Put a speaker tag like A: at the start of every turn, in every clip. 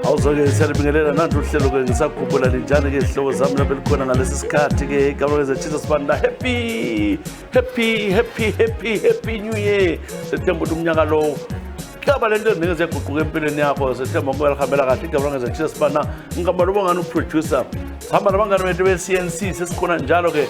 A: Awuzoke siyalibingelela nanti uhlelo ke ngisakhumbula linjani ke ihloko zami lapho likhona ngalesi sikhathi ke igama Ezra Tshisa Sibanda. Happy New Year. Sethemba ukuthi umnyaka lo kaba lento eziningi eziyaguquka empilweni yakho. Sethemba ukuthi uhambela kahle igama Ezra Tshisa Sibanda. Ngihamba nobangani uproducer. Hamba nabangani bethu be-CNC sesikhona njalo ke.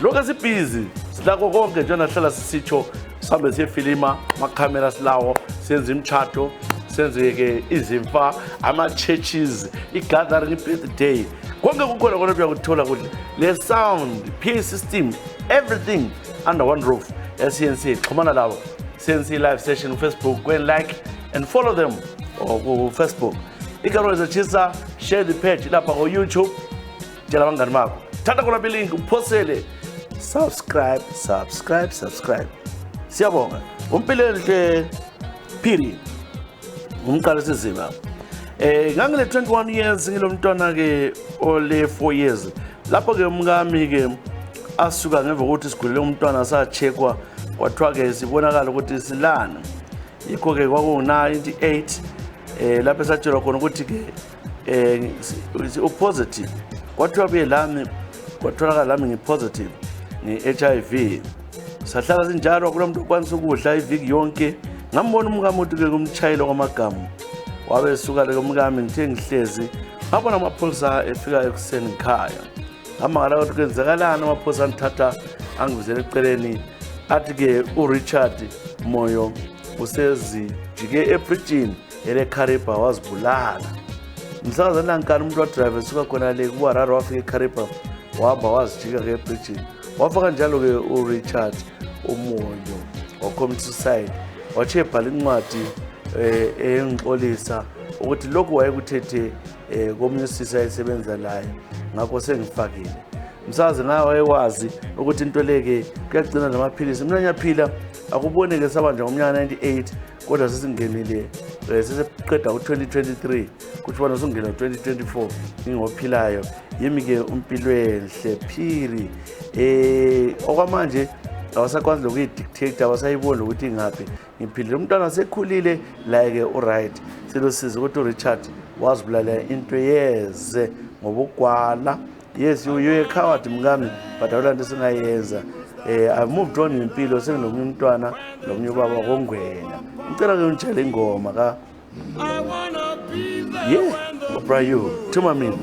A: Lokho sibhizi silako konke nje nahlala sisitsho sihambe siyefilima amakhamera silawo senze imchato senzeke izimfa ama-churches i-gathering i-birthday konke kukhona kona uyakuthola kuhle le sound PA system everything under one roof CNC. Xhumana labo CNC live session Facebook, go and like and follow them on Facebook. Igama Ezra Tshisa, share the page lapha on YouTube. Tshela abangani bakho thatha khona link uphosele subscribe. Siyabonga umpilele phiri umqala sizima ngangile 21 years ngilomntwana ke ole 4 years lapho ke umkami ke asuka ngemva kokuthi sigulele umntwana sacheckwa kwathiwa ke sibonakala ukuthi silana yikho ke kwaku98 lapho satshelwa khona ukuthi ke positive kwathiwa be lami kwatholakala lami ngipositive nge-HIV sahlala sinjalo kulomuntu okwanisa ukudla iviki yonke ngambona umkami uthi ke kumtshayelo kwamagama wabe suka le umkami ngithe ngihlezi ngabona amapholisa efika ekuseni ekhaya ngama ngala ukuthi kwenzakalana amapholisa anthatha angibizele eceleni athi ke uRichard Moyo usezi jike ebridgini eleKhariba wazibulala mhlazana ngani umuntu wadrive suka khona le kuwararo wafika eKhariba wahamba wazijika ke ebridgini wafaka njalo ke uRichard Moyo wacommit suicide wache bhala incwadi engixolisa ukuthi lokho wayekuthethe komunye usisi ayisebenza laye ngakho sengifakile msazi nawe wayewazi ukuthi into leke kuyagcina namaphilisi mina ngiyaphila akuboneke sabanje ngomnyaka 98 kodwa sesingenile seseqeda u2023 kuthi bona usungena 2024 ngingophilayo yimi ke umpilo enhle phiri okwamanje awasakwazi lokuyidictate awasayibona ukuthi ngaphi ngiphilile umntwana sekhulile like alright silosiza ukuthi uRichard wazibulala into yeze ngobugwala yes you coward mngami but awulanda singayenza I moved on impilo senginomunye umntwana nomunye ubaba kongwena ngicela ke ungitshele ingoma ka yeah bra you to my mean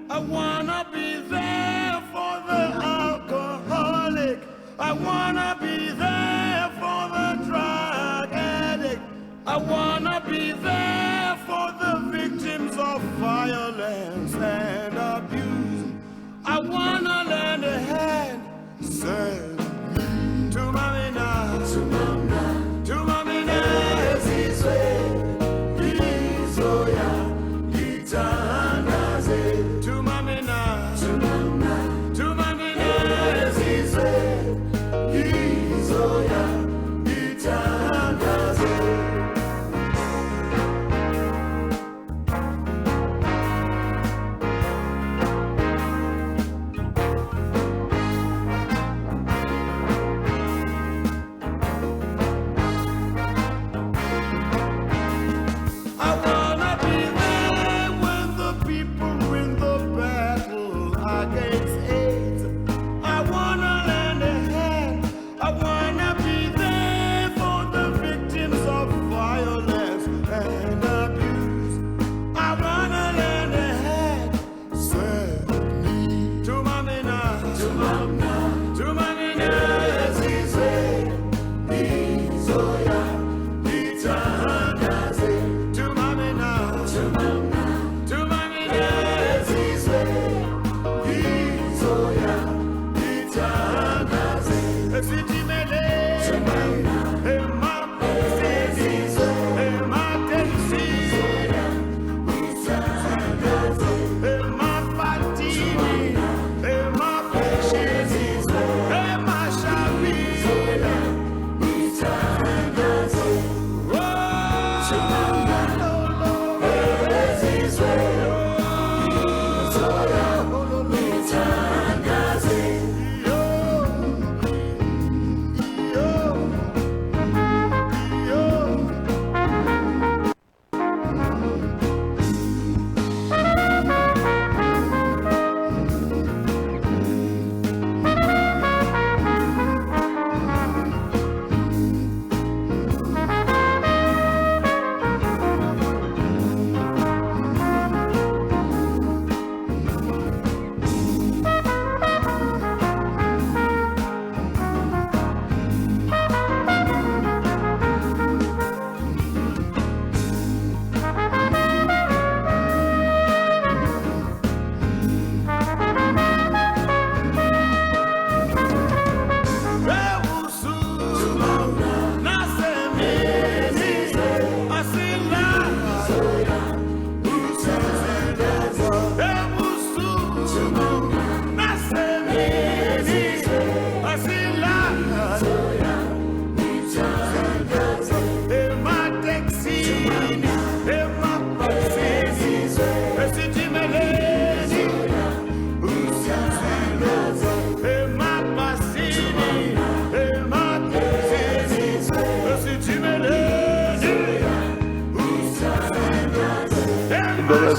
B: I wanna be there for the alcoholic. I wanna be there for the drug addict. I wanna be there for the victims of violence and abuse. I wanna lend a hand, send me to mommy now, to mama, to mommy now. This way, please, oh yeah, to mommy now, to mama, to mommy now. This way,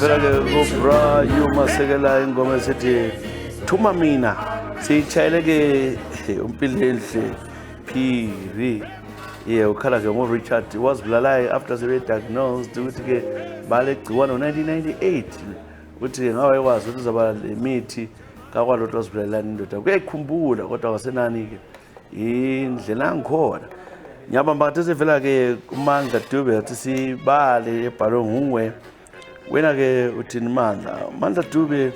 A: sivela ke kubra yumasekela ingoma esithi Thuma Mina siyitshayele ke umpilendle phiri ukhala ke Richard wazibulalayo after sebe diagnosed ukuthi ke balegciwane ngo-1998 ukuthi ngawe kwazi ukuthi uzaba lemithi kakwalotho wazibulelana indoda kuyayikhumbula kodwa kwasenani ke indlela ngikhona nyabamba ngathi sivela ke uMandla Dube ngathi sibale ebhalwe ngungwe wena ke uthini Mandla Dube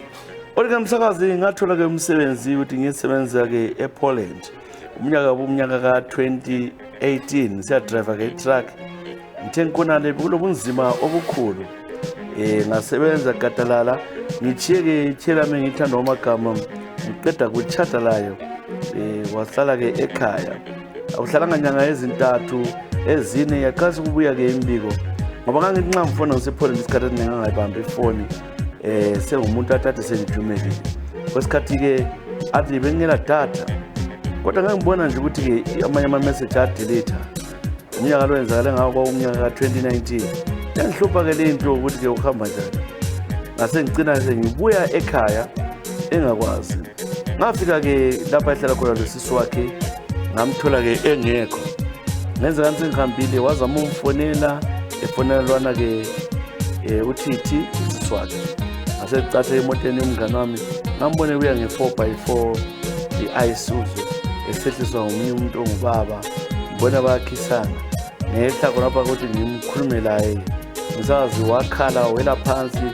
A: olika msakazi ngathola ke umsebenzi ukuthi ngisebenza ke ePoland umnyaka ka-2018 siya driver ke truck ngithe ngikonale kulo bunzima obukhulu ngasebenza gadalala ngichiye ke ithela ngithanda amagama ngiqeda kuchata layo wahlala ke ekhaya awuhlalanga nyanga ezintathu ezine yakhazi kubuya ke imbiko ngoba ngangithi nxa ngifona ngisePoland isikhathi ngingangayibambi ifoni sengumuntu athathe sengijumekile kwesikhathi ke athi bengela data kodwa ngangibona nje ukuthi ke amanye ama-message adelete umnyaka lo wenzakale ngawo kwawumnyaka ka-2019 yangihlupha ke le nto ukuthi ke ukuhamba njani ngase ngicina sengibuya ekhaya engakwazi ngafika ke lapha ehlala khona losisi wakhe ngamthola ke engekho ngenze kanti ngihambile wazama umfonela efonela lwana ke uThithi usisi wakhe ngase ngicathe emotweni yomngane wami ngambone kuya nge4x4 iIsuzu esehliswa ngomunye umuntu ongubaba ngibona bayakhisana ngehla khonapha ukuthi ngimkhulume laye ngisazi wakhala wela phansi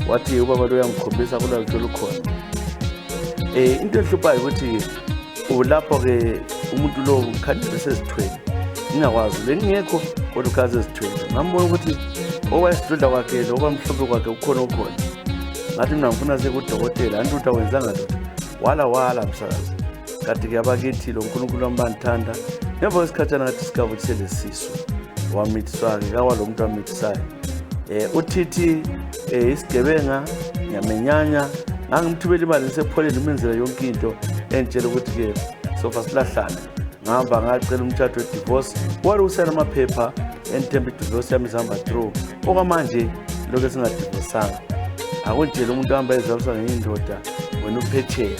A: wathi ubaba lo uyangikhombisa kulalitho lukhona into ehluphayo ukuthi ulapho ke umuntu lo ukhanjela sezithweni ngingakwazi lengekho kodwa ukhazi ezithweni ngambona ukuthi owayesidudla kwakhe lo obamhlophe kwakhe ukhona ngathi mina ngifuna sekudokotela anti uthi awenzanga lutho wala msakazi kanti ke abakithi lo uNkulunkulu wambandithanda ngemva kwesikhathana ngathi sikavuthise lesisu wamithiswa-ke kawalo muntu wamithisayo uThithi isigebenga nyamenyanya ngangimthubela imali ngisePoland umenzela yonke into engitshela ukuthi-ke sofa silahlane ngihamba ngacela umthatho wedivorce wale usayina amaphepha engithemba idivorce yami izihamba through okwamanje lokhu esingadivosanga akunjela umuntu ohamba ezalisa ngenye indoda wena uphetsheya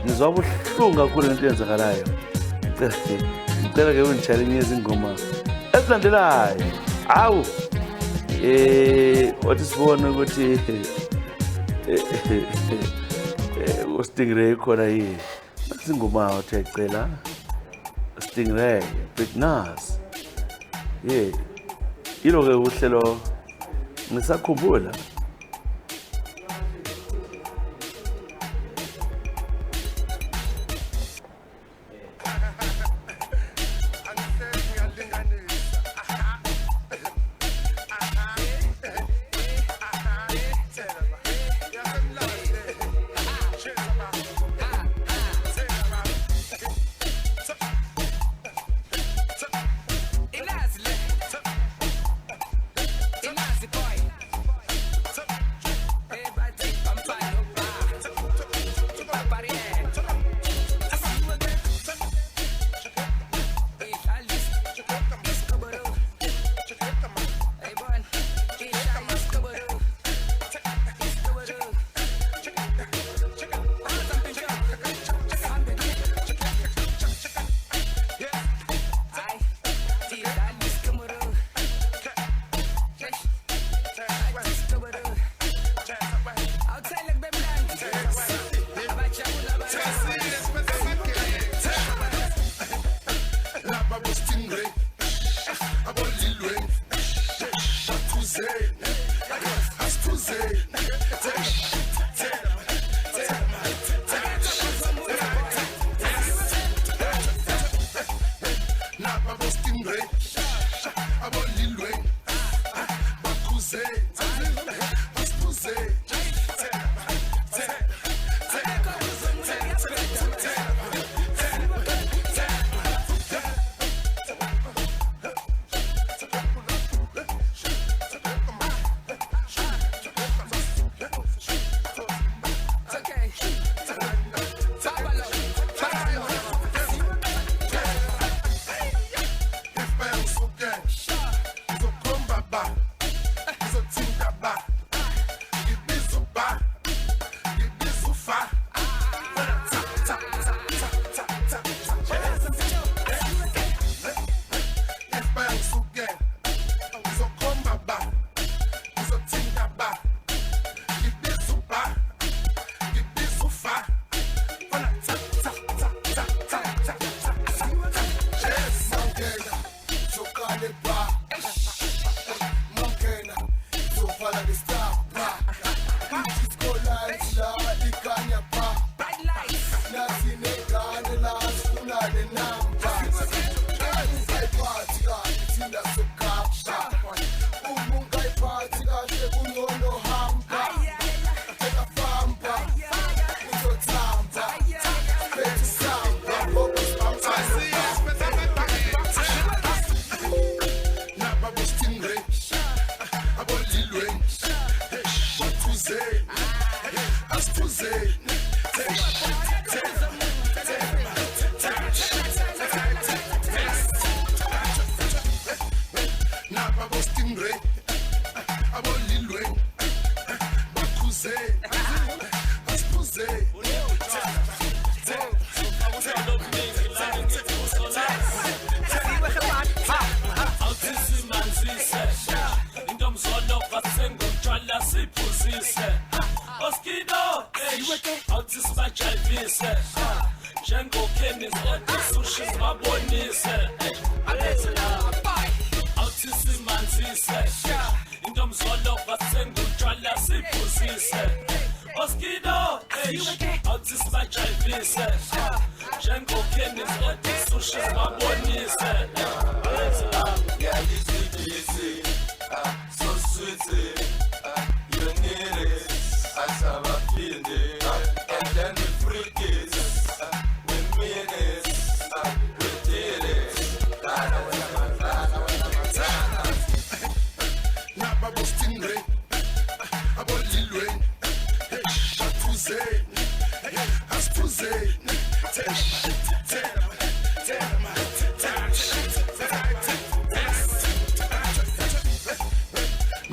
A: ngizwa ubuhlungu kakhulu ngento eyenzakalayo ngicela ke ungitshayele enye izingoma ezilandelayo awu othi sibone ukuthi uStingray khona yini izingoma wathi ayicela Stingray Big Nas yilo ke uhlelo Ngisakhumbula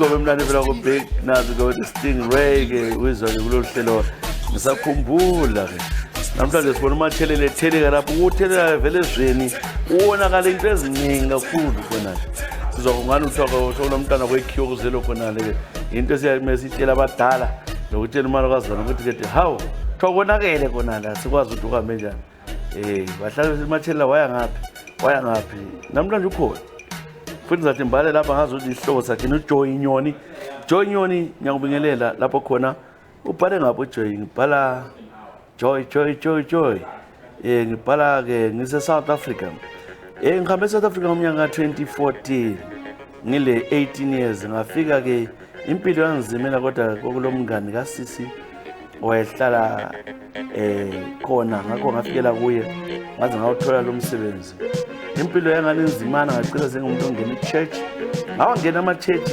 A: Ngoba mlando phela ku big nazi go the Stingray ke uyizwa kulolu hlelo ngisakhumbula ke namhlanje sibona umathelele etheleka lapho ukuthelela vele ezweni uwonakala into eziningi kakhulu khona sizokungana uthoka nomntana kwekhiyo kuzelo khona le into esiyamele sitshela abadala lokutshela umalokazana ukuthi ke hawu thokonakele khona la sikwazi ukuthi uhambe njani bahlala simathelela waya ngaphi namhlanje ukhona futhi zathi mbale lapha ngazothi isihloko sakhe noJoy Nyoni. Joy Nyoni ngiyakubingelela lapho khona ubhale ngapho Joy ngibhala Joy. Ngibhala ke ngise South Africa. Ngihambe South Africa ngomnyaka 2014. Ngile 18 years ngafika ke impilo yanzimela kodwa kokulomngani kaSisi wayehlala khona ngakho ngafikela kuye ngaze ngawuthola lo msebenzi. Impilo yangane nzimana ngacela sengumuntu ongena ichurch ngawangena ama-church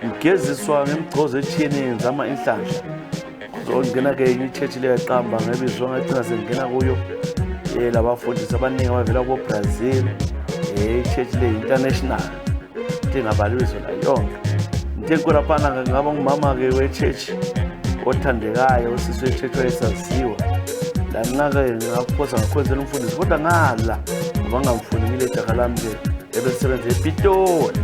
A: ngigeziswa ngemgcozo ethiyeni zama inhlanhla kuzongena ke ichurch le yaqamba ngebizwa ngacela sengena kuyo labafundisi abaningi abavela ko-Brazil ichurch le international ngingabaliwe la yonke ntenkulu laphana ngaba ngumama ke we-church othandekayo usisi we-church wayesaziwa lanake ngaphosa ngakhonzela umfundisi kodwa ngala bangamfuni ngile jaha lami ke ebesebenza ePitoli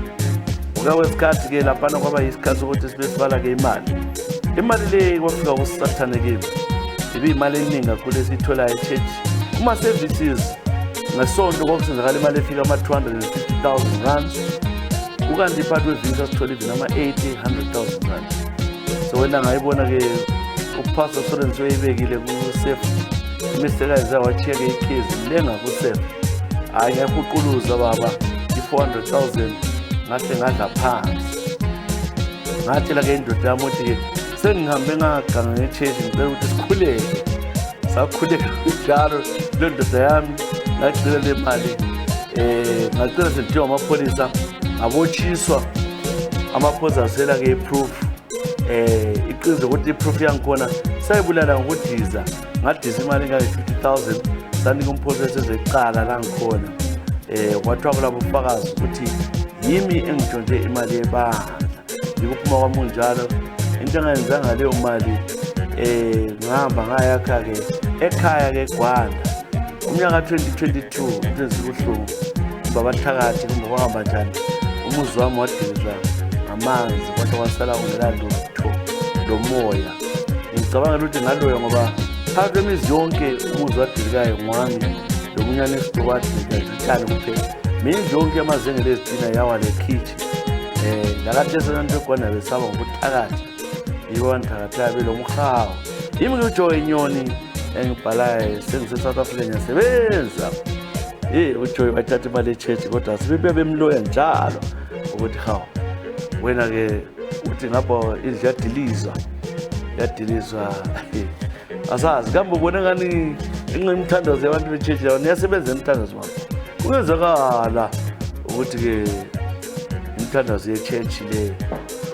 A: okwesikhathi ke laphana kwaba yisikhathi ukuthi sibe sibala ke imali le kwafika usathane kimi imali eningi kakhulu esithola e-church kuma services ngesonto kwakusenzakala imali efika ama-250,000 rand ukanti phakathi kweviki sithola even ama-80,000-100,000 rand so wena ngayibona ke upastor Sorensi wayibekile ku-safe imistekazi wachiya ke ikhezi lenga ku-safe hayi ngiyahuquluza baba i-400,000 ngahle ngadla phansi ngatshela ke indoda yami ukuthi ke sengihambe ngaganga ngechechi ngicela ukuthi sikhuleke sakhuleka njalo le ndoda yami ngacela le mali ngacela senthiwa amapholisa ngabotshiswa amaphoza asela ke i-proof iqiniso ukuthi i-proof yangikhona sayibulala ngokudiza ngadiza imali engayi-50,000 sanika umphosa esezeqala la ngikhona kwathiwa kulabo ufakazi ukuthi yimi engitshontshe imali yebandla yikuphuma kwami kunjalo into engayenzanga leyo mali ngihamba ngayakha ke ekhaya ke eGwanda umnyaka 2022 into ezibuhlungu babathakathi kumbe kwahamba njani umuzi wami wadilizwa ngamanzi kodwa kwasala ungela lutho lomoya ngicabanga ukuthi ngaloya ngoba phakathi kwemizi yonke umuzi wadilikayo ngwami lomunyane esitokwadilika zihlale kuphela mindlu yonke yamazengele ezitina yawa lekhithi lakade esenanto eGwanda besaba ngokuthakathi yibo anthakathayo belomhawu yimi uJoy Nyoni engibhalayo sengise South Africa ngiyasebenza uJoy wathatha imali echechi kodwa sibe bemloya njalo ukuthi hawu wena ke uthi ngapha indlu yadilizwa asazi kambe ubona ngani ingimthandazo yabantu bechechi lawo niyasebenza emthandazo wami kungenzakala ukuthi ke imthandazo yechechi le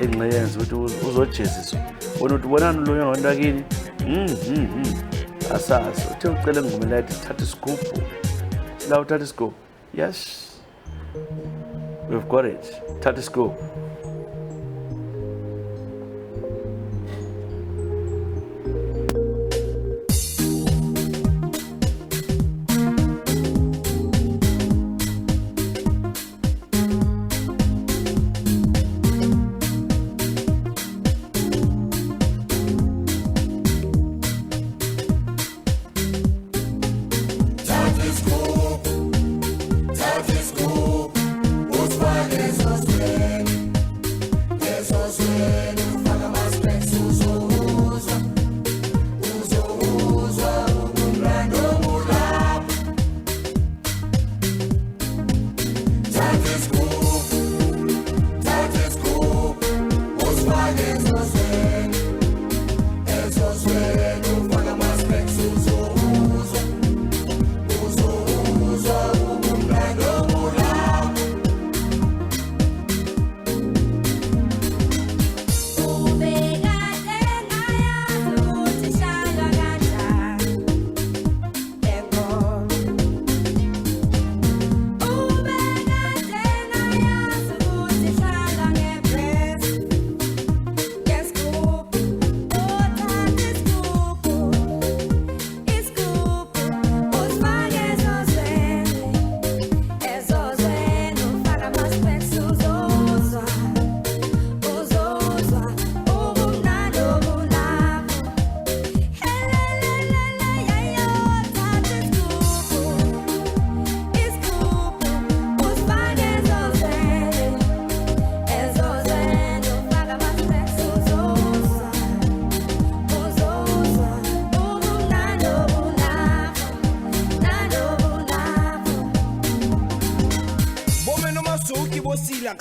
A: engiyenza ukuthi uzojeziswa bona ukuthi bonani lo yona wakini asazi uthe ucela engumela yathi thatha isigubhu la uthatha isigubhu. Yes, we've got it. Thatha isigubhu.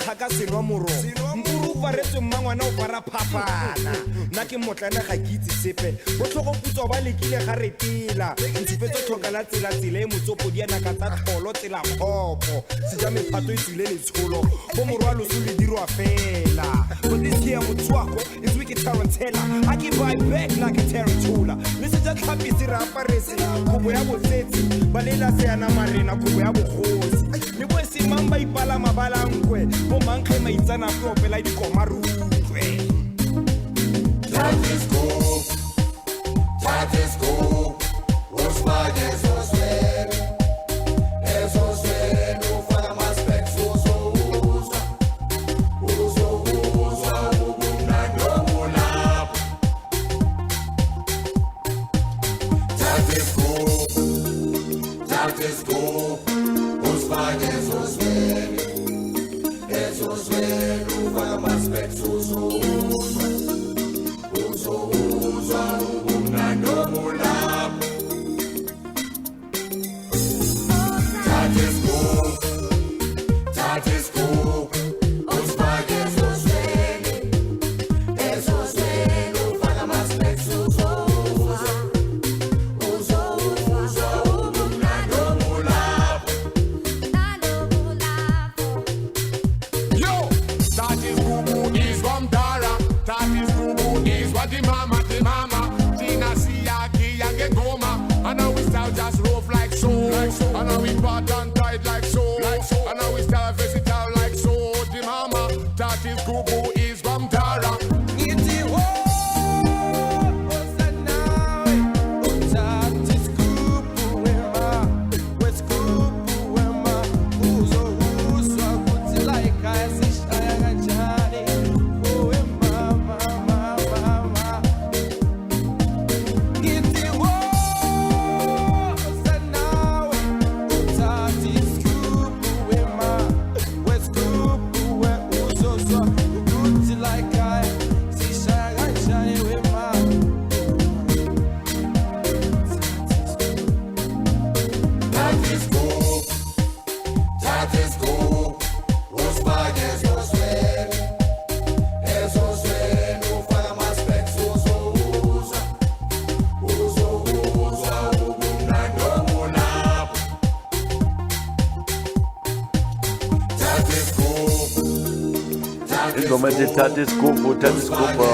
C: Kaka senwa moro mpuru paretse mmangwana o para phapana nna ke motlana ga ke itse sepe botlhogo putso ba lekile ga retela ntshipetso tlhoka la tsela e motsopo di ana ka tsa tlholo tsela khopo se ja mephato e tsile le tsholo bo morwalo se le dirwa fela but this here motswako is wicked tarantella I give right back like a tarantula le se ja tlhapi se ra aparese kubo ya botsetsi ba lela se ana marena kubo ya bogosi le bo se mamba ipala mabalangwe bo mankge maitsana go opela dikomarutwe
B: That is cool. What's my name?
A: ingoma ethi thatha isigubhu fake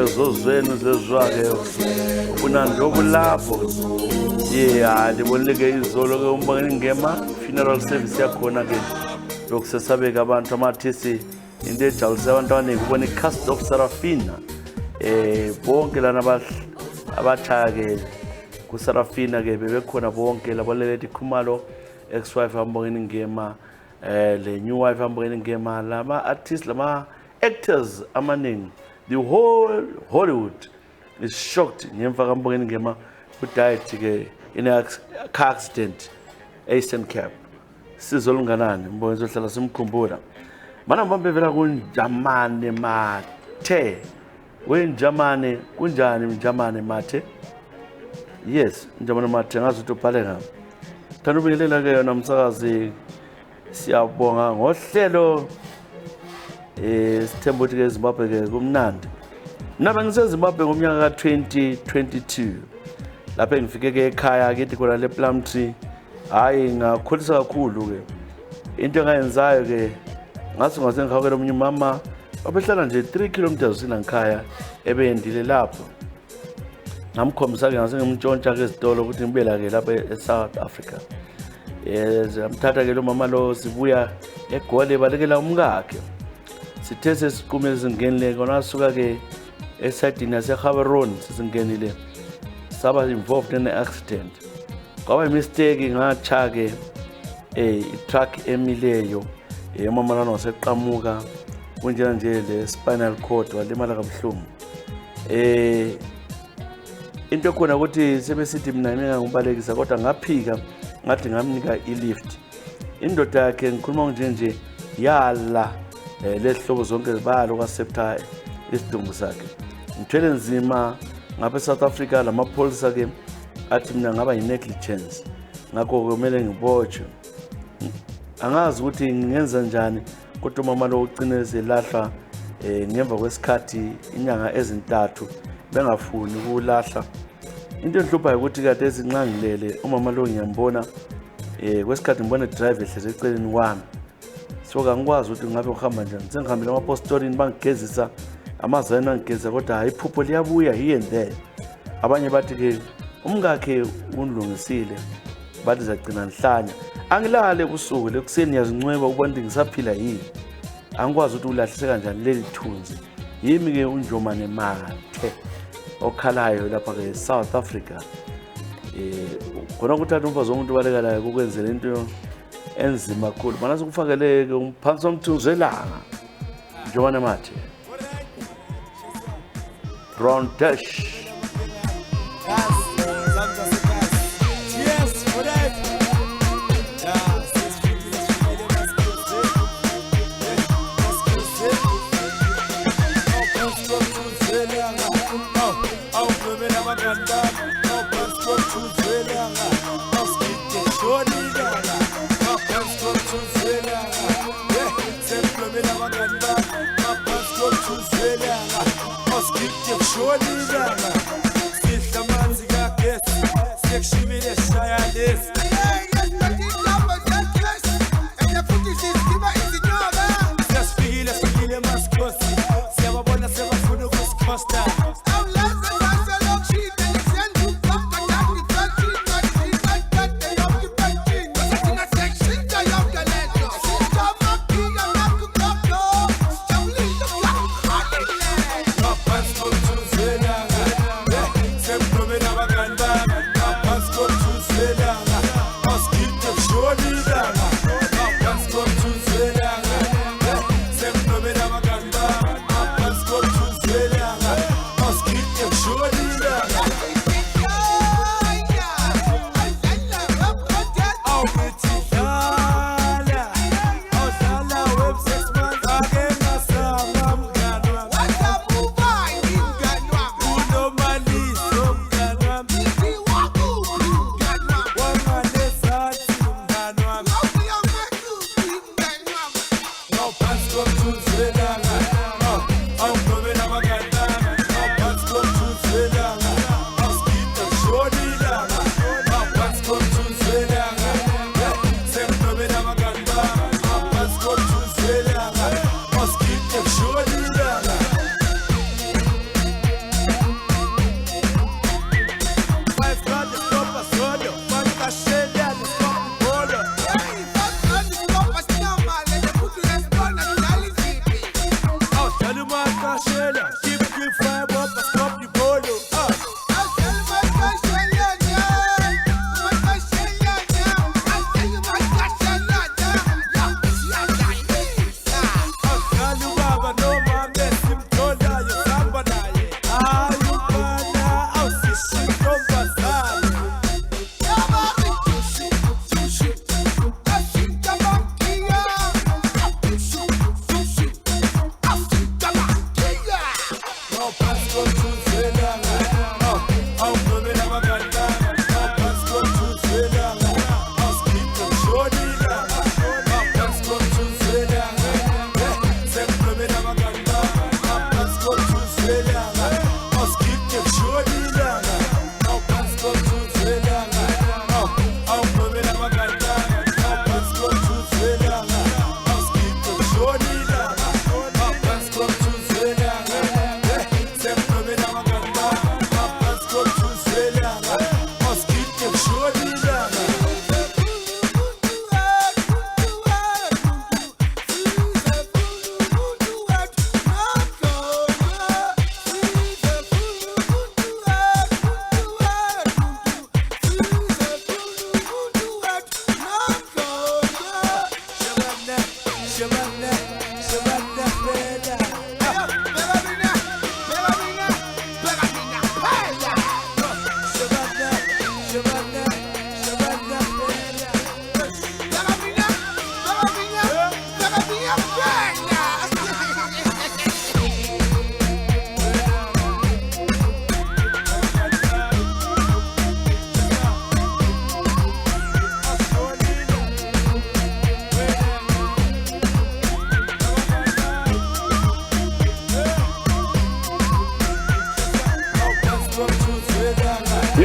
A: ezozweni zezwake unandobu lapho libonile-ke izolo-ke umbangeni ngema funeral service yakhona-ke lokusesabeka abantu amathisi into ejabulisa abantu abaningi ubona i-cast of Sarafina bonke lana abashaya-ke kuSarafina-ke bebekhona bonke labalelethi Khumalo ex-wife ambongeni ngema le new wife ambongeni ngema lama-artists lama-actors amaningi the whole Hollywood is shocked ngemva kambongeni ngema udied-ke in a car accident Eastern Cape sizo lunganani mbongi zohlala simkhumbula mana mbambe vela kunjamane mathe wenjamane kunjani mjamane mathe yes njamane mathe ngazi ukuthi ubhale ngapha thanda ubingelela-ke yona msakazi siyabonga ngohlelo sithemba ukuthi-ke eZimbabwe-ke kumnandi mina ngiseZimbabwe ngomnyaka ka-2022 lapho engifike-ke ekhaya kithi khona le Plumtree hayi ngakholisa kakhulu-ke into engayenzayo-ke ngase ngihawukela omunye umama wabehlala nje 3 kilometers sinangikhaya ebendile lapho ngamkhombisa-ke ngase ngimntshontsha-ke ezitolo ukuthi ngibuyela-ke lapho eSouth Africa amthatha-ke lo mama lo sibuya eGoli balekela umkakhe sithe sesiqume ezingenile kona asuka-ke esayidini yaseGaborone sesingenile saba involved in an accident kwaba imistake ngatsha-ke i-truck emileyo umama lana waseqamuka kunjena nje le spinal cord walimala kabuhlungu into khona ukuthi sebesithi mina ngingabalekisa kodwa ngaphika ngathi ngamnika i-lift indoda yakhe ngikhuluma nje yala lehlobo zonke zibalo kwaSepta isidumbu sakhe ngithwele nzima ngapha eSouth Africa lamapholisa-ke athi mina ngaba yi-negligence ngakho kumele ngibotshwe angazi ukuthi ngenza njani kodwa umama lo ugcine selahla ngemva kwesikhathi inyanga ezintathu bengafuni ukulahla into enhluphayo ukuthi kade ezinqangilele umama lo ngiyambona kwesikhathi ngibona drive ehleze eceleni kwami so kangikwazi ukuthi ngabe uhamba njani sengihambile amapostorini bangigezisa amazayini angigezisa kodwa hayi iphupho liyabuya here and there abanye bathi-ke umkakhe unilungisile bathi zagcina nihlanya angilale kusuku lekuseni yazincweba ukubona ukuthi ngisaphila yini angikwazi ukuthi ulahlise kanjani leli thunzi yimi-ke unjomane mathe okhalayo lapha-ke eSouth Africa khona ukuthatha umfazi womuntu ubalekalayo kukwenzela into enzima kakhulu mana sikufakele-ke umphansi womthunzi welanga njomane mathe Brown Dash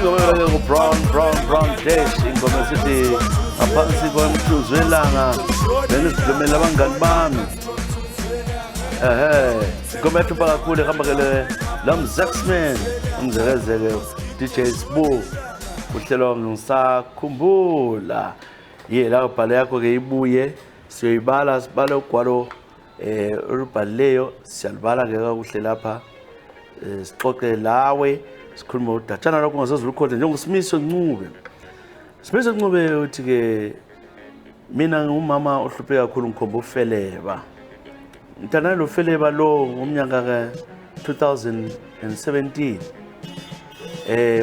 A: Ingoma brown dash ingoma sithi ngaphansi kwemhluzi welanga nesidlumela abangani bami. Ingoma ethupa kakhulu ehamba ke la Mzaxman umzekezeke DJ Sbu uhlelo Ngisakhumbula. La bhale yakho ke ibuye siyoyibala sibale ugwalo olubhalileyo siyalibala ke kakuhle lapha sixoxe lawe sikhuluma udatshana lokho ngazozulukhona njengosimiso Ncube. Simiso Ncube uthi ke mina ngumama ohluphe kakhulu ngikhomba ufeleba. Ngithanda lo feleba lo ngomnyaka ka 2017.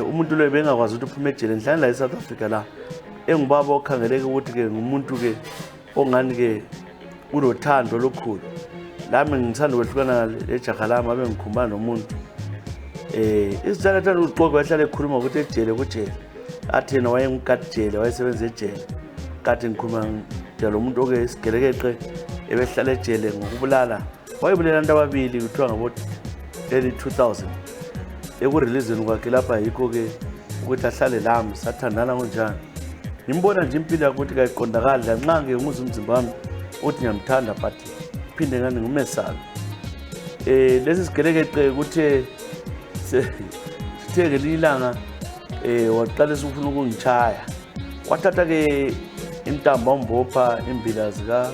A: Umuntu lo bengakwazi ukuthi uphume ejele enhlanje la eSouth Africa la. Engubaba okhangeleke ukuthi ke ngumuntu ke ongani ke unothando lokhulu. Lami ngithanda ukwehlukana lejaha lami abe ngikhumbana nomuntu. Isizathu thanda uqoqwa ehlale ekhuluma ukuthi ejele kujele. Athi yena wayemkadijele wayesebenza ejele. Kade ngikhuluma njalo umuntu oke isigelekeqe ebehlala ejele ngokubulala. Wayebulela abantu ababili kuthiwa ngabo early 2000. Ekureleaseni kwakhe lapha yikho ke ukuthi ahlale lami sathandana kanjani. Ngimbona nje impilo ukuthi kayiqondakali lanxa ke ngumuza umzimba wami uthi ngiyamthanda but phinde ngani ngumesana. Lesi sigelekeqe ukuthi sitheke lilanga waqalisa ukufuna ukungichaya. Wathatha ke intamba umbopha imbila zika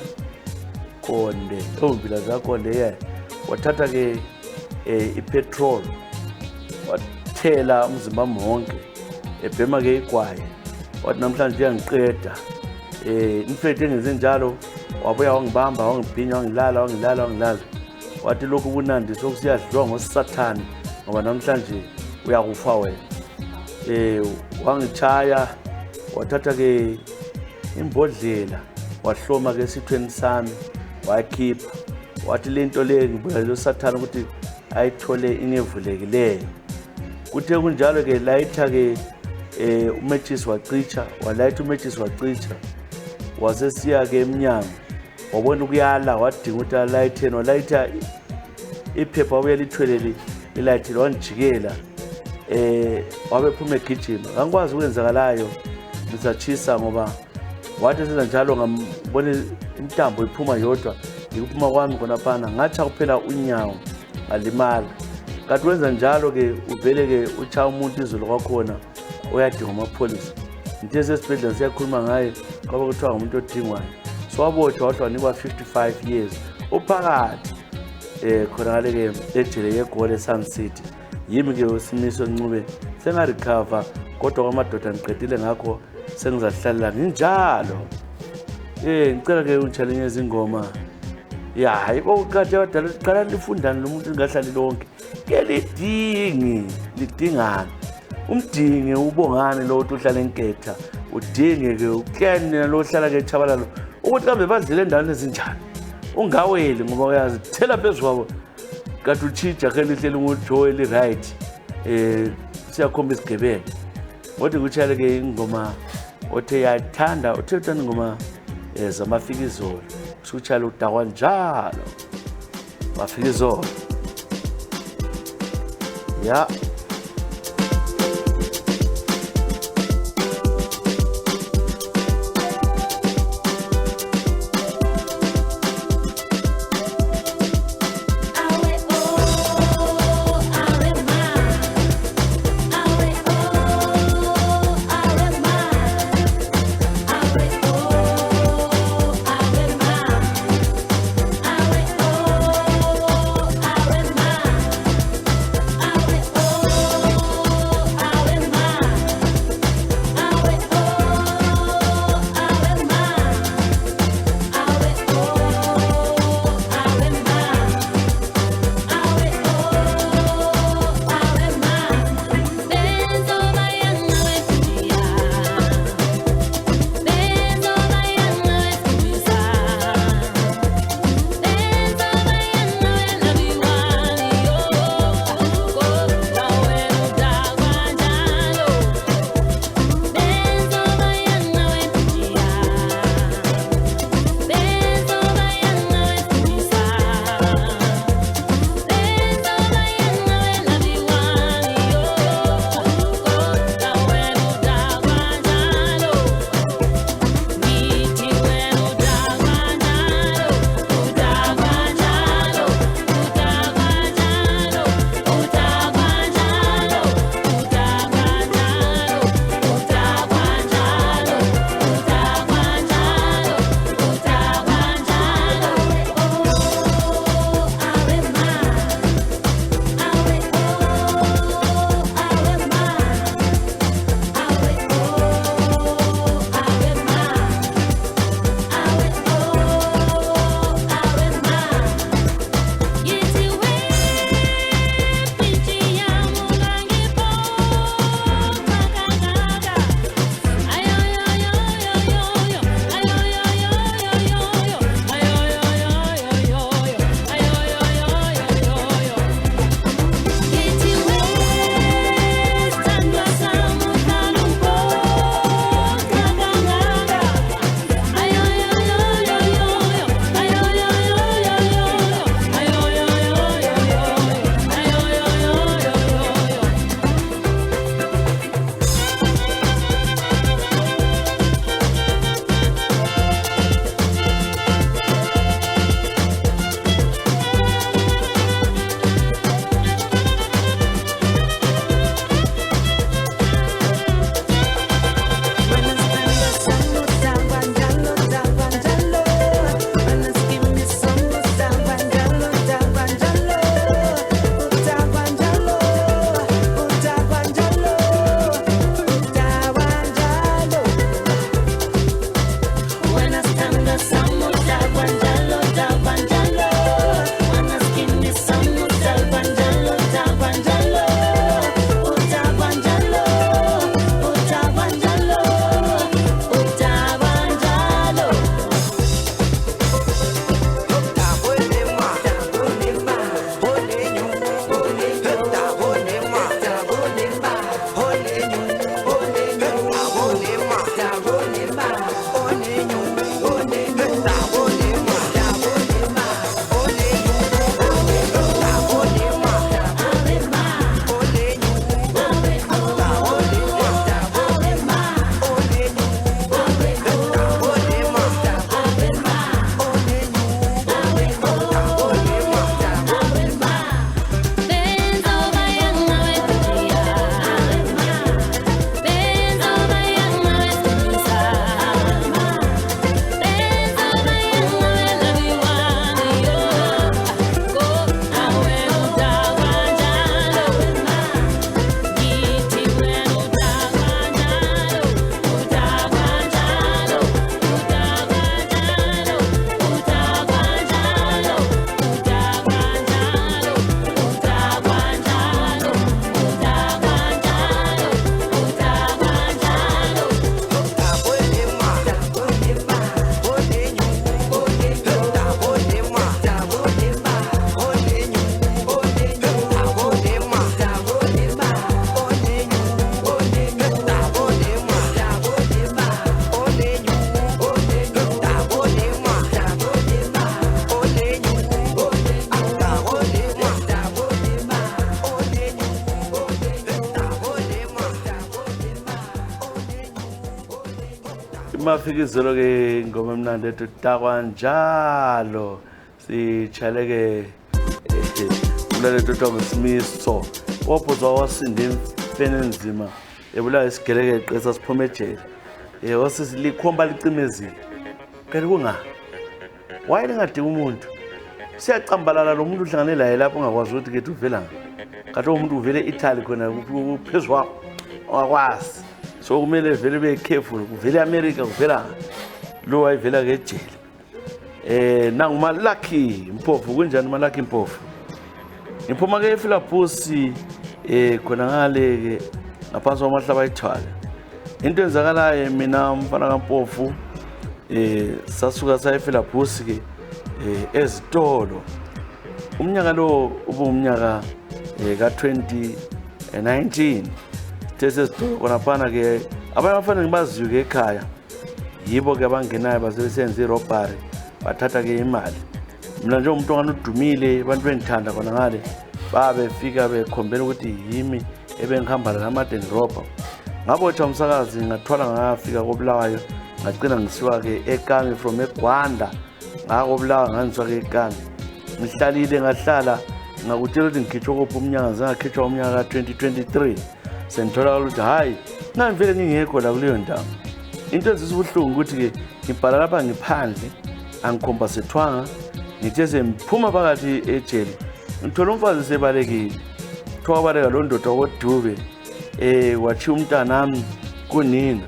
A: Konde, imbila zika Konde wathatha ke ipetrol wathela umzimba wonke ebhema ke igwayi. Wathi namhlanje uyangiqeda. Infethe engenze njalo wabuya wangibamba wangibhinya wangilala. Wathi lokhu kunandi sokusiyadliwa ngosathane ngoba namhlanje uyakufa wena. Wangichaya wathatha ke imbodlela wahloma ke esithweni sami wakhipha. Wathi lento le ngibuya lo sathane ukuthi ayithole ingevulekileyo. Kuthe kunjalo ke layitha ke umatches wacicha wacicha wasesiya ke eminyango wabona ukuyala wadinga ukuthi alayitheni walayitha iphepha uyalithwelele ilayithini wanjikela wabephuma egijima. Angikwazi ukwenzakalayo Ngisatshisa ngoba wathi senza njalo ngambona intambo iphuma yodwa ikuphuma kwami khonaphana ngatsha kuphela unyawo ngalimala. Kanti wenza njalo ke uvele ke ucha umuntu izolo kwakhona uyadinga amapholisa. Into sesibhedlela siyakhuluma ngaye ngoba kuthiwa umuntu odingwayo. So wabothwa wathi wanikwa 55 years uphakathi khona ngale ke ejele yeGoli eSun City. Yimi ke uSimiso Ncube sengarecover kodwa kwamadoda ngiqedile ngakho sengizahlalela nginjalo. Ngicela ke ungichallenge izingoma. Hayibo kade wadala qala lifundane lomuntu ngahlali lonke. Ke lidingana. Umdinge ubongane lo uthi uhlala enketha. Udinge ke uklene lo hlala ke echabalalo. Ukuthi kambe badlile endaweni ezinjani. Ungaweli ngoba uyazi thela phezulu kade uchija ke lihlele ngoJoel right. Siyakhomba isigebenge. Wathi kuchale ke ingoma othe yathanda uthetha ingoma zamafikizolo. Kuchale udakwa njalo. Mafikizolo. Ya Imafikizolo ke ngoma emnandi ethu takwa njalo sichaleke ulalelo Dr. Simiso ophuzwa wasinde imfene enzima ebulawa isigelekeqe sasiphume ejele wasisilikhomba licimezile kanti kunga wayelingadinga umuntu siyacambalala lo muntu uhlangane laye lapho ungakwazi ukuthi ke uvela ngathi umuntu uvele Italy khona kuphezwa ongakwazi so kumele vele be careful kuvele America kuvela lo wayevela ke ejele nanguma Lucky Mpofu kunjani ma Lucky Mpofu ngiphuma ke eFilaphosi khona ngale ke ngaphansi kwamahlaba ayithwala into enzakalayo mina mfana kaMpofu sasuka sa eFilaphosi ke ezitolo umnyaka lo ubumnyaka ka 2019 tesezitolo kona phana ke abanye abafana ngibaziyo ke ekhaya yibo ke abangenayo basebenza irobbery bathatha ke imali mina nje umuntu onganudumile abantu bengithanda khona ngale babefika bekhombela ukuthi yimi ebengihamba namadeni robber ngabotha umsakazi ngathwala ngafika koBulawayo ngacina ngisiwa ke eKami from eGwanda ngakobulawa nganiswa ke eKami ngihlalile ngahlala ngakutshela ukuthi ngikhitshwa kopha umnyaka zangakhitshwa umnyaka ka 2023 senthola ukuthi hayi ngivele ngingekho la kuleyo ndawo into ezisibuhlungu ukuthi ke ngibhala lapha ngiphandle angikhompasethwanga ngithe semphuma phakathi ejele ngithola umfazi sebalekile kuthiwa baleka lo ndoda kodube wathi umntanami kunina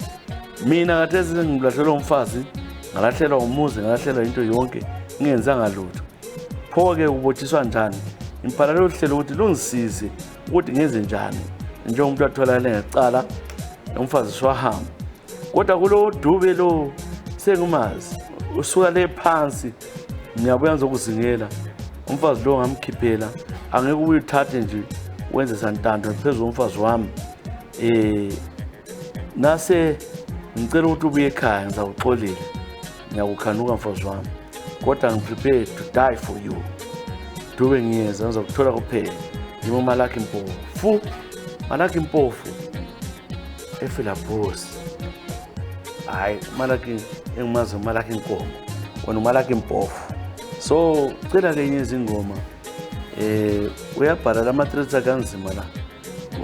A: mina ngathi ngilahlela umfazi ngalahlelwa umuzi ngalahlelwa into yonke ngenzanga lutho pho ke ubothiswa njani imphala lo hlelo ukuthi lungisize ukuthi ngenze njani njengomuntu atholakale ngecala umfazi swahamba kodwa kulo dube lo sengumazi usuka le phansi ngiyabuya ngizokuzingela umfazi lo ngamkhiphela angeke uyithathe nje wenze santando phezulu umfazi wami nase ngicela ukuthi ubuye ekhaya ngizawuxolile ngiyakukhanuka mfazi wami kodwa ngiprepare to die for you dube ngiyeza ngizokuthola kuphela yimo Malaki Mpofu Malaki Mpofu eFilaphosi hayi Malaki engimazi Malaki Nkomo wena Malaki Mpofu so cela ke izingoma uyabhala lamatricks akanzima la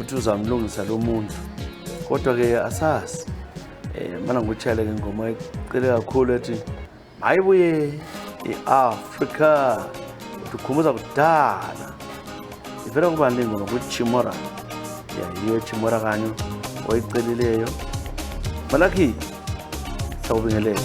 A: uthi uzamlungisa lo muntu kodwa ke asasi mana ngutshela ke ingoma icele kakhulu ethi mayibuye iAfrica tukhumuza kudala ivela kuba ngingoma ukuthi Chimora yiyo Chimora kanyo oyicelileyo Malaki sawubingelela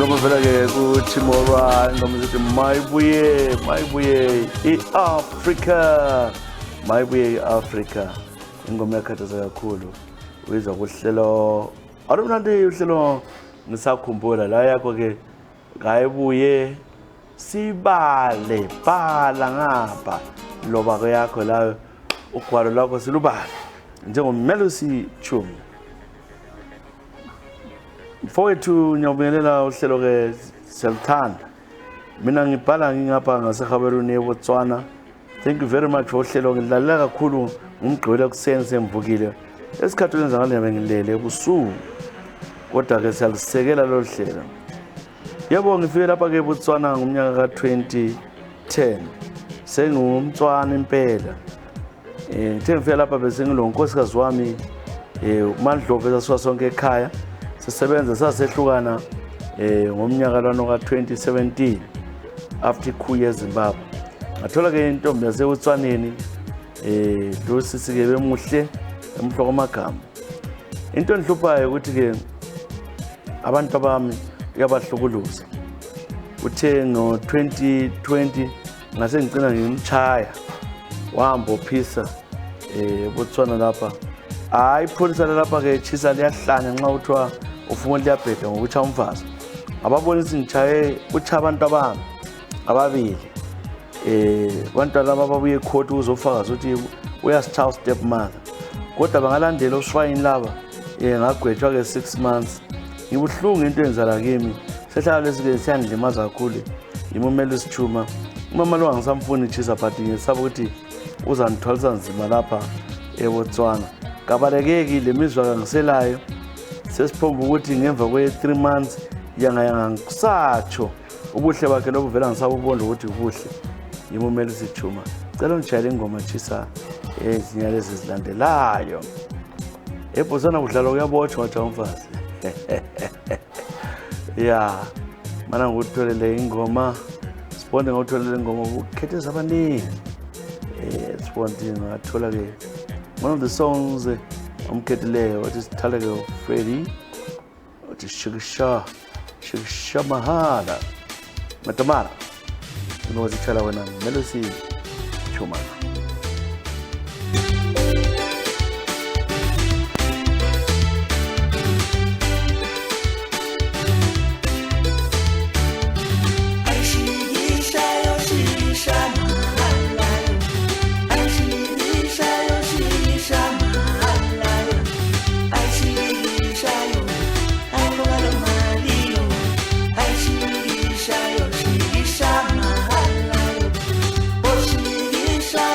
A: ingoma vela-ke kuTimora ingoma zithi mayibuye i-Africa, mayibuye i-Africa. Ingoma yakhathaza kakhulu uyizwa kuhlelo alumnandi uhlelo Ngisakhumbula la yakho-ke ngayibuye sibale bhala ngapha loba yakho la ugwalo lakho silubala njengoMelusi Chumi. Mfowethu ngiyabingelela uhlelo-ke siyalithanda. Mina ngibhala ngingapha ngaseGaborone eBotswana. Thank you very much for uhlelo. Ngidlalela kakhulu ngumgqibelo ekuseni semvukile. Esikhathi lenza ngale ngilele ebusuku. Kodwa-ke siyalisekela lo hlelo. Yebo ngifike lapha-ke eBotswana ngomnyaka ka-2010. Sengumtswana impela. Ngithe ngifike lapha bese ngilo nkosikazi wami uMandlovu esasuka sonke ekhaya. Sisebenza sasehlukana ngomnyaka lano ka-2017 after ikhu yeZimbabwe. Ngathola-ke intombi yaseBotswaneni lo sisi-ke bemuhle emhloko amagama. Into endihluphayo ukuthi-ke abantu abami uyabahlukuluza. Uthe ngo-2020 ngase ngicina ngimchaya wahamba ophisa eBotswana lapha. Hayi ipholisa lapha-ke Tshisa liyahlanya nxa kuthiwa ufuna liyabheda ngokutsha umfazi. Ababonisi ngichaye utsha abantu abami ababili. Abantwana laba babuye ecourt uzofakaza ukuthi uyasitshaya ustep mother. Kodwa bangalandela osifayini laba ngagwetshwa-ke 6 months. Ngibuhlungu into eyenzala kimi. Sehlala lesi-ke siyandilimaza kakhulu. UMelusi Chuma. Umama lo angisamfuni Tshisa but ngisaba ukuthi uzangithwalisa nzima lapha eBotswana. Kabalekeki le mizwa kangiselayo. Sesiphomba ukuthi ngemva kwe-3 months yanga ngisatsho ubuhle bakhe lobuvela ngisabubona ukuthi ubuhle. UMelusi Chuma. Cela ngishayele ingoma Tshisa ezinyalo ezilandelayo. eBotswana kudlala kuyabotshwa wathi umfazi. Yeah. Mana ngutholele ingoma. Sibonde ngutholele ingoma ukhethe abaningi. Sibonde ngathola-ke one of the songs omkhetheleyo wathi sithale-ke Freddie wathi shikisha mahala matamara ngozitshala wena Melusi Chuma.
D: Shikisha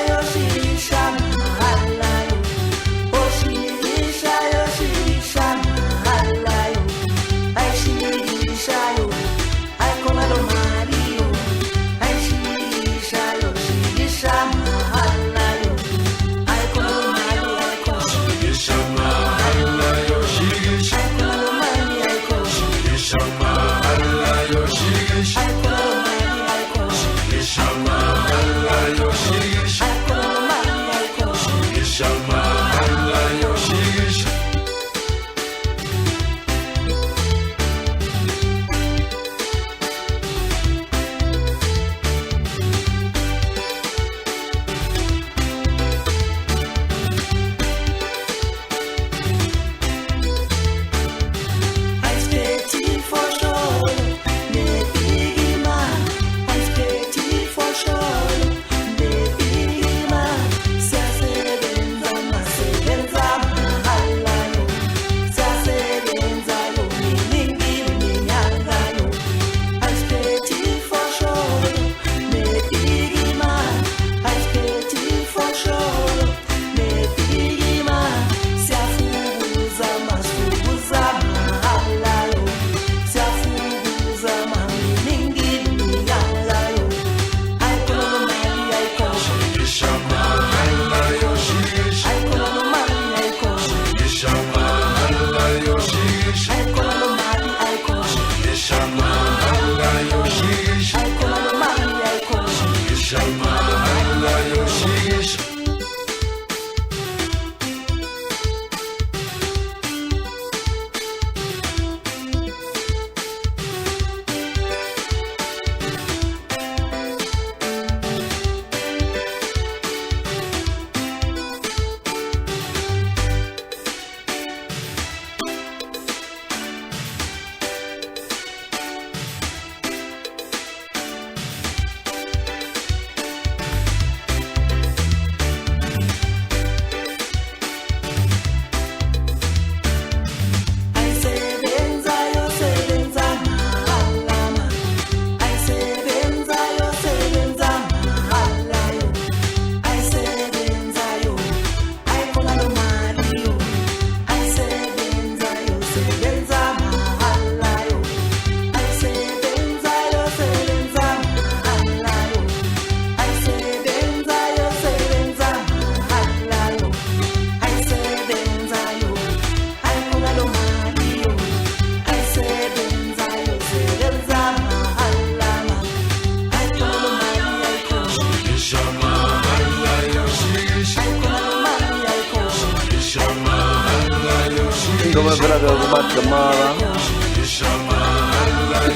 A: ngoma vela ke kumadamara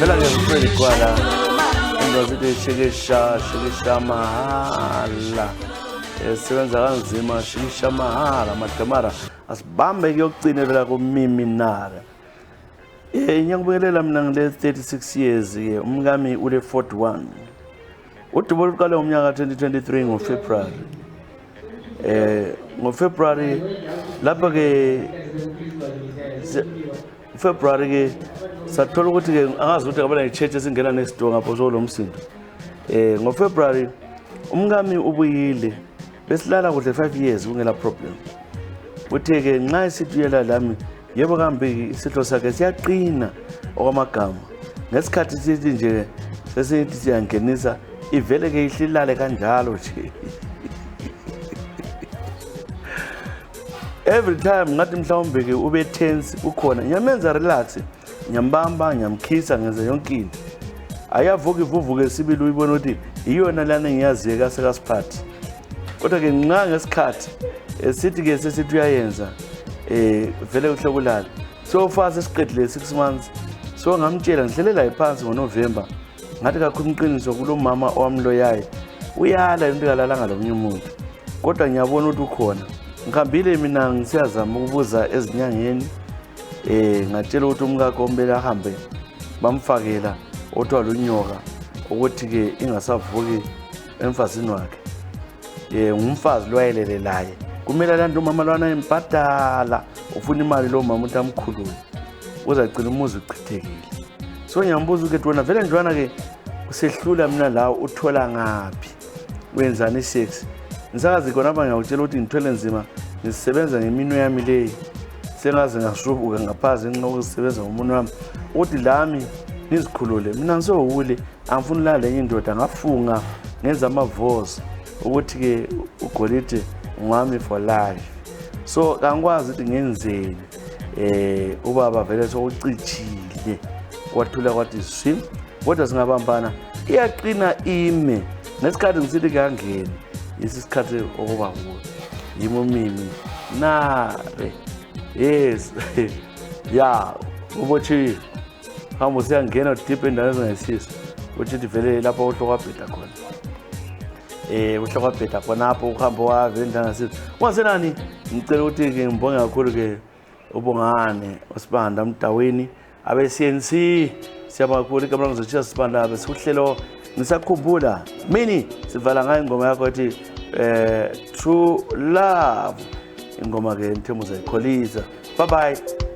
A: vela ke mfredi kwala ndozithi shikisha mahala sebenza kanzima shikisha mahala madamara asibambe kuyokugcina vela kumiminara ngiyakubingelela mina ngile 36 years ke umkami ule 41 udubo luqale ngomnyaka 2023 ngoFebruary ngoFebruary lapha ke February ke sathola ukuthi ke angazi ukuthi ngabana ichurch esingena next door ngapho so lo msindo ngoFebruary umkami ubuyile besilala kuhle 5 years kungela problem uthe ke nxa isithuyela lami yebo kambe isihlo sakhe siyaqina okwamagama ngesikhathi sithi nje sesithi siyangenisa ivele ke ihlilale kanjalo nje every time ngathi mhlawumbe ke ube tense ukhona ngiyamenza relax ngiyambamba ngiyamkhisa ngenza yonke into ayavuka ivuvuke sibili uyibona ukuthi iyona lana ngiyaziye kase kasiphathi kodwa ke nqa ngesikhathi sithi ke sesithi uyayenza vele uhlokulala so fast esiqedile 6 months so ngamtshela ngihlelela iphansi ngoNovember ngathi kakhulu umqiniso kulo mama owamloyayo uyala into yalalanga lomunye umuntu kodwa ngiyabona ukuthi ukhona ngihambile mina ngisiyazama ukubuza ezinyangeni ngatshela ukuthi umkakho ombele ahambe bamfakela othwa lunyoka ukuthi ke ingasavuki emfazini wakhe ngumfazi loyayelele laye kumele lantu umama lwana embhadala ufuna imali lo mama uthi amkhulule uzagcina umuzi uchithekile so ngiyambuza ukuthi wena vele njwana ke usehlula mina la uthola ngapi wenzani sex ngisakazi khona abanye ngiyakutshela ukuthi ngithwele nzima ngisebenza ngemino yami le sengaze ngasubuka ngaphazi nginokusebenza ngomunwe wami ukuthi lami nizikhulule mina ngisowule angifuni la lenye indoda ngafunga ngenza amavozi ukuthi ke ugolide ngwami for life so kangikwazi ukuthi ngenzeni ubaba vele sokucichile kwathula kwathi swim kodwa singabambana iyaqina ime nesikhathi ngisithi kangeni isikhathi okuba kuwo yimo mimi nare yes ya ubothi hamba usiyangena deep endaweni ezingayisiso ukuthi vele lapho uhlokabheda khona uhlokabheda khona lapho uhamba wavenda ngasithi wasenani ngicela ukuthi ke ngibonge kakhulu ke ubongane uSibanda Mdaweni abe CNC siyabonga kakhulu ke Ezra Tshisa Sibanda besihlelo Ngisakhumbula mini sivala ngayo ingoma yakho ethi True Love ingoma ke Mthembu zayikholisa bye bye.